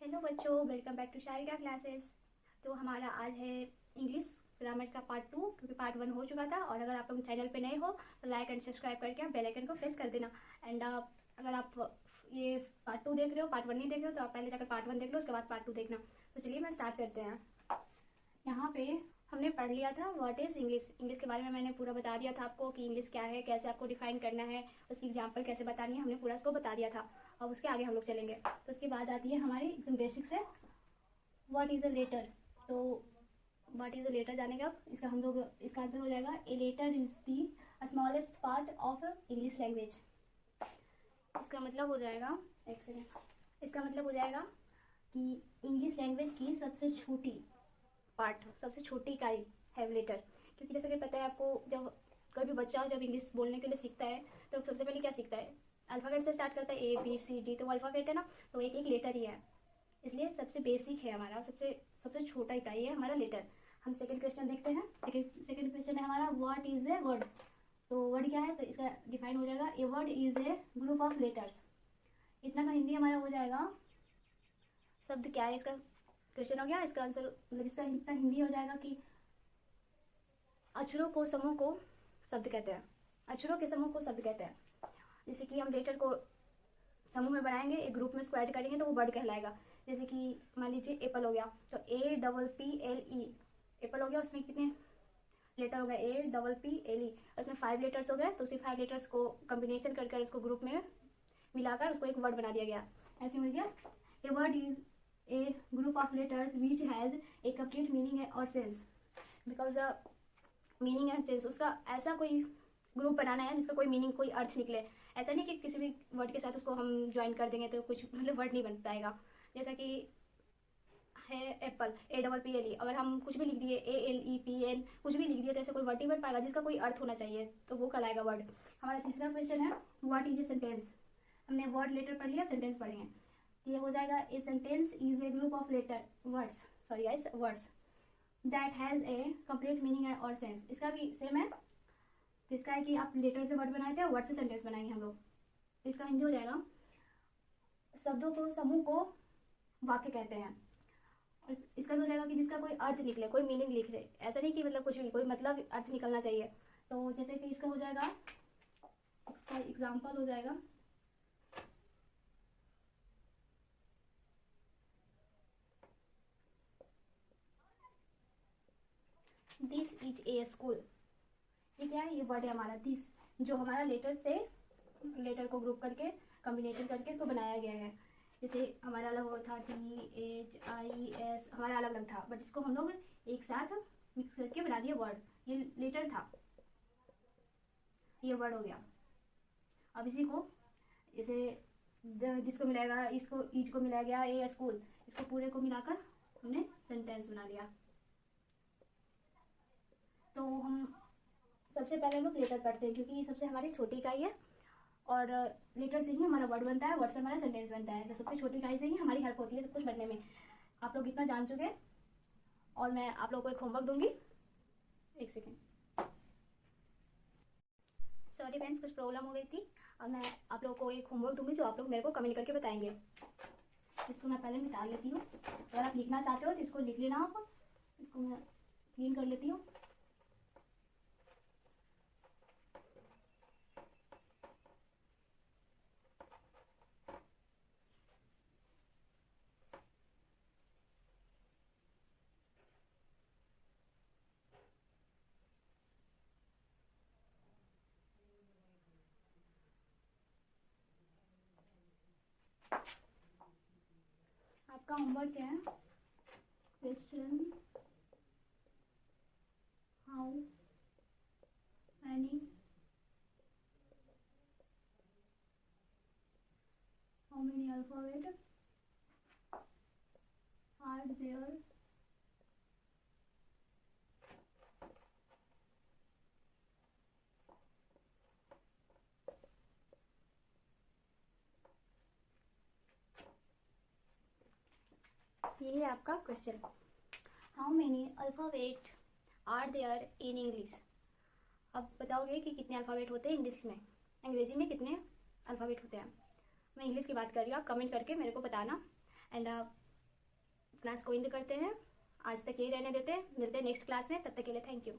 Hello बच्चों, welcome back to Sharika classes. तो हमारा आज है इंग्लिश ग्रामर का पार्ट 2, क्योंकि पार्ट 1 हो चुका था। और अगर आप लोग चैनल पे नए हो तो लाइक एंड सब्सक्राइब करके आप बेल आइकन को प्रेस कर देना। एंड अगर आप ये पार्ट 2 देख रहे हो, पार्ट 1 नहीं देख रहे हो, तो आप पहले जाकर पार्ट 1 देख लो, उसके बाद पार्ट 2 देखना। तो चलिए मैं स्टार्ट करते हैं। यहाँ पे हमने पढ़ लिया था व्हाट इज़ इंग्लिश। इंग्लिश के बारे में मैंने पूरा बता दिया था आपको कि इंग्लिश क्या है, कैसे आपको डिफाइन करना है, उसकी एग्जांपल कैसे बतानी है, हमने पूरा उसको बता दिया था। अब उसके आगे हम लोग चलेंगे। तो उसके बाद आती है हमारी एकदम बेसिक से व्हाट इज़ अ लेटर। तो व्हाट इज़ अ लेटर जानेगा आप, इसका हम लोग इसका आंसर हो जाएगा a letter is the smallest part of English language. इसका मतलब हो जाएगा, एक सेकेंड, इसका मतलब हो जाएगा कि इंग्लिश लैंग्वेज की सबसे छोटी पार्ट, सबसे छोटी इकाई है लेटर। क्योंकि जैसे कि पता है आपको, जब कोई भी बच्चा जब इंग्लिश बोलने के लिए सीखता है तो सबसे पहले क्या सीखता है, अल्फ़ाबेट से स्टार्ट करता है, ए बी सी डी। तो वो अल्फ़ाबेट है ना, तो एक एक लेटर ही है, इसलिए सबसे बेसिक है हमारा, सबसे सबसे छोटा इकाई है हमारा लेटर। हम सेकंड क्वेश्चन देखते हैं। सेकंड क्वेश्चन है हमारा व्हाट इज़ ए वर्ड। तो वर्ड क्या है, तो इसका डिफाइन हो जाएगा a word is a group of letters. इतना का हिंदी हमारा हो जाएगा, शब्द क्या है, इसका क्वेश्चन हो गया। इसका आंसर मतलब इसका इतना हिंदी हो जाएगा कि अक्षरों को समूह को शब्द कहते हैं। अक्षरों के समूह को शब्द कहते हैं। जैसे कि हम लेटर को समूह में बनाएंगे, एक ग्रुप में स्क्वायर करेंगे तो वो वर्ड कहलाएगा। जैसे कि मान लीजिए एप्पल हो गया, तो APPLE एप्पल हो गया। उसमें कितने लेटर हो गए, APPLE, उसमें 5 लेटर्स हो गए। तो उसी 5 लेटर्स को कम्बिनेशन कर उसको ग्रुप में मिलाकर उसको एक वर्ड बना दिया गया। ऐसे मिल गया a word is a group of letters which has a complete meaning और sense. Because meaning and sense, उसका ऐसा कोई ग्रुप बनाना है जिसका कोई मीनिंग, कोई अर्थ निकले। ऐसा नहीं कि किसी भी वर्ड के साथ उसको हम ज्वाइन कर देंगे तो कुछ मतलब वर्ड नहीं बन पाएगा। जैसा कि है एप्पल, APPLE, अगर हम कुछ भी लिख दिए ALEPN, कुछ भी लिख दिए तो ऐसे कोई वर्ड नहीं बन पाएगा जिसका कोई अर्थ होना चाहिए, तो वो कहलाएगा वर्ड। हमारा तीसरा क्वेश्चन है व्हाट इज ए सेंटेंस। हमने वर्ड लेटर पढ़ लिया, सेंटेंस पढ़ेंगे। तो ये हो जाएगा a sentence is a group of letter words, sorry guys, words that has a complete meaning और सेंस। इसका भी सेम है, जिसका है कि आप लेटर से वर्ड बनाए थे, वर्ड से सेंटेंस बनाएंगे हम लोग। इसका हिंदी हो जाएगा शब्दों को समूह को वाक्य कहते हैं। और इसका भी हो जाएगा कि जिसका कोई अर्थ निकले, कोई मीनिंग लिख रहे, ऐसा नहीं कि मतलब कुछ भी, कोई मतलब अर्थ निकलना चाहिए। तो जैसे कि इसका हो जाएगा, इसका एग्जाम्पल हो जाएगा दिस इज ए स्कूल। ये क्या है, ये वर्ड है हमारा दिस, जो हमारा लेटर से, लेटर को ग्रुप करके कॉम्बिनेशन करके इसको बनाया गया है। जैसे हमारा अलग वो था THIS, हमारा अलग अलग था, बट इसको हम लोग एक साथ मिक्स करके बना दिया वर्ड। ये लेटर था, ये वर्ड हो गया। अब इसी को जैसे जिसको मिलाएगा, इसको ईच को मिलाया गया ए स्कूल, इसको पूरे को मिलाकर हमने सेंटेंस बना लिया। तो हम सबसे पहले हम लोग लेटर पढ़ते हैं, क्योंकि ये सबसे हमारी छोटी इकाई है। और लेटर से ही हमारा वर्ड बनता है, वर्ड से हमारा सेंटेंस बनता है। तो सबसे छोटी इकाई से ही हमारी हेल्प होती है सब कुछ बनने में। आप लोग इतना जान चुके, और मैं आप लोगों को एक होमवर्क दूंगी। एक सेकेंड, सॉरी फ्रेंड्स, कुछ प्रॉब्लम हो गई थी। और मैं आप लोगों को एक होमवर्क दूंगी जो आप लोग मेरे को कमेंट करके बताएंगे। इसको मैं पहले मिटा लेती हूँ। अगर आप लिखना चाहते हो तो इसको लिख लेना आप। इसको मैं क्लीन कर लेती हूँ। आपका होमवर्क क्या है, question how many alphabet are there ये है आपका question. How many alphabet are there in English. अब बताओगे कि कितने अल्फ़ाबेट होते हैं इंग्लिश में, अंग्रेजी में कितने अल्फ़ाबेट होते हैं। मैं इंग्लिश की बात कर रही हूँ, आप कमेंट करके मेरे को बताना। एंड क्लास को एंड करते हैं। आज तक यही रहने देते हैं, मिलते हैं नेक्स्ट क्लास में, तब तक के लिए थैंक यू।